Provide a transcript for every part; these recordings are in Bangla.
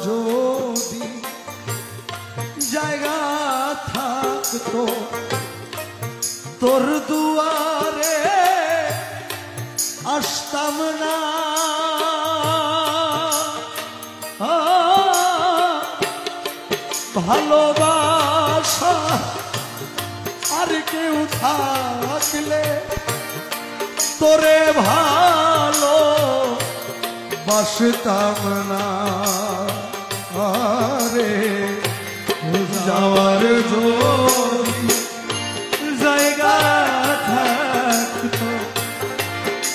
যদি জায়গা থাকতো তোর দুয়ারে আসতাম না, ভালোবাসা আর কেউ থাকলে তোরে ভালো বাসতাম না। আরে যাওয়ার যদি জায়গা থাকতো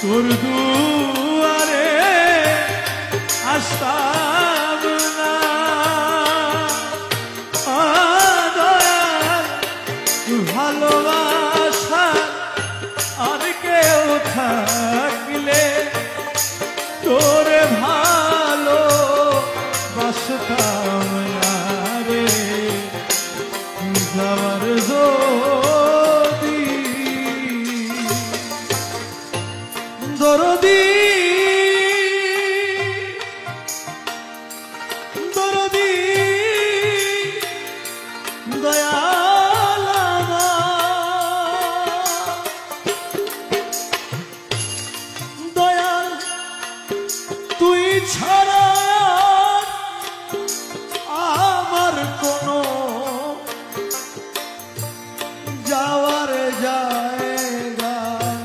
তোর দুয়ারে আসতাম না, ভালোবাসা আর কেউ থাকলে তোরে ভালো বাসতাম না রে। যাওয়ার যদি দরদি দরদি দয়াল দয়াল তুই ছাড়া আমার কোনো যাওয়ার জায়গা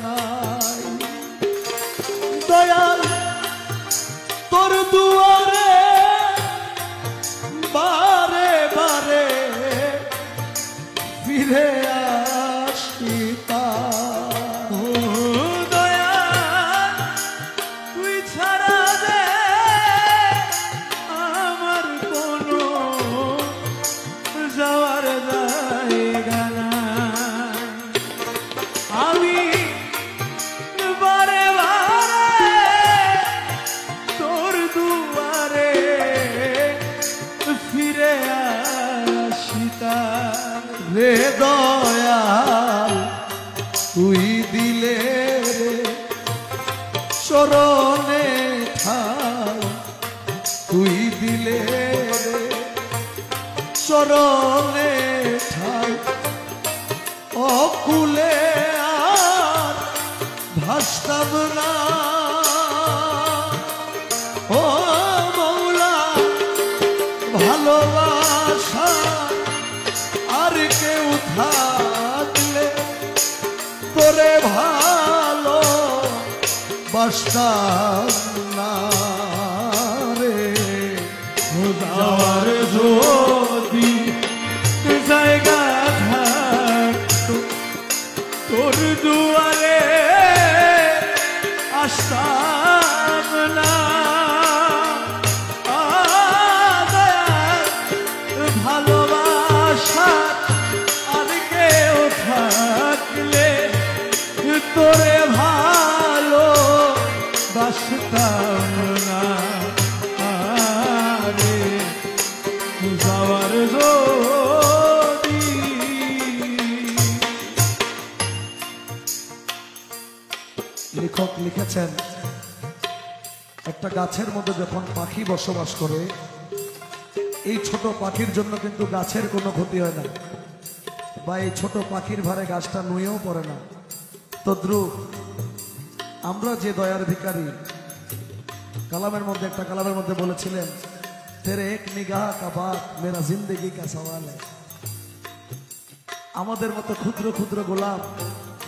নাই। দয়াল তোর দুয়ারে বারে বারে ফিরে আসিতা। দয়াল তুই ছাড়া দে আমার কোনো যাওয়ার জায়গা নাই। আমি বারে বারে তোর দুয়ারে ফিরে আসিতা রে। দয়াল তুই দিলে রে চরণে ঠাই, তুই দিলে রে চরণে ঠাই, অকুলে আর ভাসতাম না। ও মৌলা ভালোবাসা আর কেউ থাকলে তোরে ভালো বাসতাম না রে। যাওয়ার যদি জায়গা থাকতো তোর দুয়ারে আসতাম না, ভালোবাসা আর কেউ থাকলে তোরে ভালো বাসতাম না রে। যাওয়ার যদি লেখক লিখেছেন একটা গাছের মধ্যে যখন পাখি বসবাস করে, এই ছোট পাখির জন্য কিন্তু গাছের কোনো ক্ষতি হয় না, বা এই ছোট পাখির ভারে গাছটা নুয়েও পড়ে না। তদ্রুপ আমরা যে দয়ার ভিখারি, কালামের মধ্যে একটা কালামের মধ্যে বলেছিলেন তেরে এক নিগাহ কা বাত মেরা জিন্দেগি কা সওয়াল হ্যায়। আমাদের মতো ক্ষুদ্র ক্ষুদ্র গোলাপ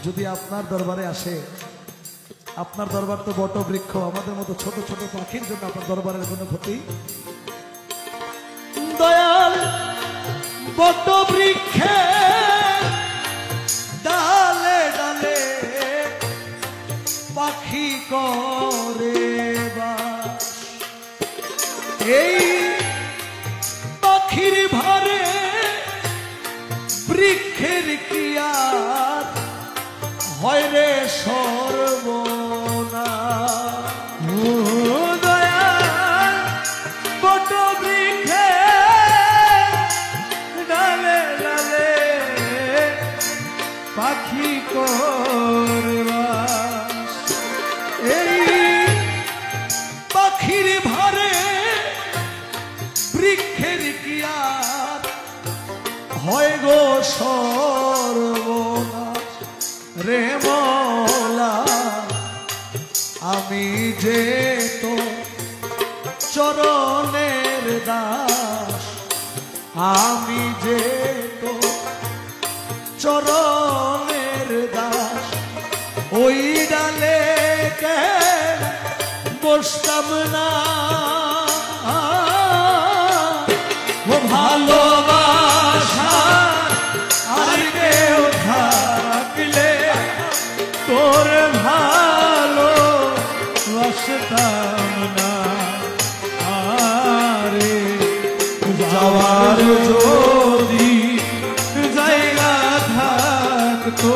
যদি আপনার দরবারে আসে, আপনার দরবার তো বট বৃক্ষ, আমাদের মতো ছোট ছোট পাখির জন্য আপনার দরবারের কোনো ক্ষতি। দয়াল বট বৃক্ষে ডালে ডালে পাখি করে বাস, এই পাখির ভারে বৃক্ষের কিয়ার হয় রে সর্বনাশ। দয়াল বট বৃক্ষে ডালে ডালে পাখি করে বাস, এই পাখির ভারে হয় গো সর্বনাশ রে মওলা, আমি যে তো চরণের দাস, আমি যে তো চরণের দাস, ওই ডালে কে বসতাম না, ও ভালোবাসা আর কেউ থাকলে তোর ভালো বাসতাম না, আরে যাওয়ার যদি জায়গা থাকতো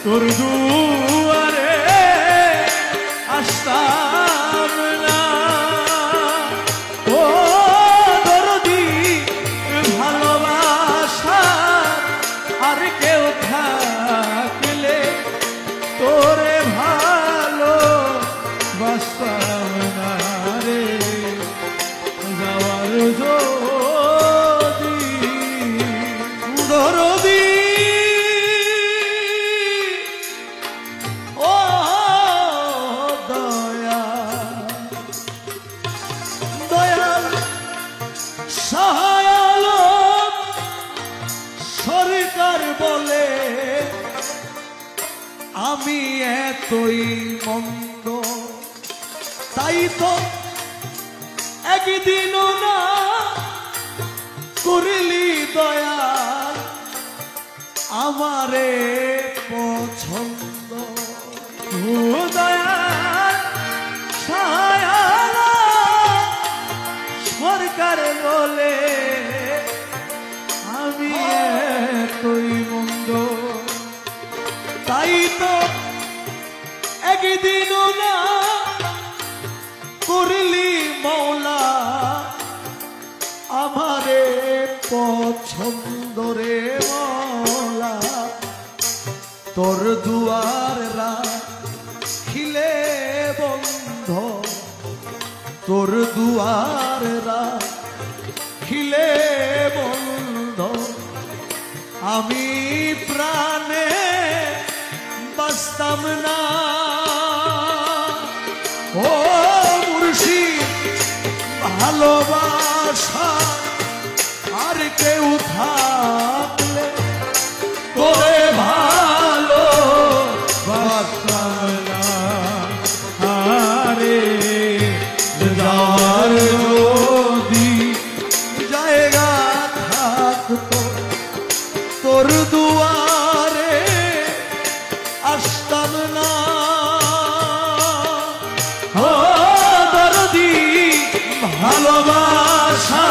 তোর দুয়ারে আসতাম না, ও দরদি ভালোবাসা আর কেউ থাকলে তোরে ভালো বাসতাম না রে, যাওয়ার যদি দরদি ও দয়াল সহায় সরকার বলে আমি এতই মন্দ, তাই তো একদিনও না করলি দয়াল আমারে পছন্দ, ও দয়াল সহায় সরকার বলে আমি এতই মন্দ, তাই তো একদিনও না করলি মওলা আমারে পছন্দ রে মওলা, তোর দুয়ার রাখিলে বন্ধ, তোর দুয়ার রাখিলে বন্ধ, আমি প্রাণে বাসতাম না, ও মুর্শিদ ভালোবাসা আর কেউ থাকলে তোরে ভালো বাসতাম না, আরে যাওয়ার যদি জায়গা থাকতো তোর দুয়ারে আসতাম না, ও দরদি ভালোবাসা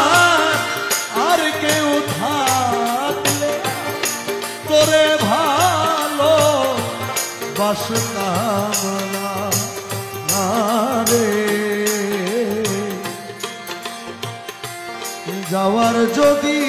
আর কেউ থাকলে তোরে ভালো বাসতাম না রে, যাওয়ার যদি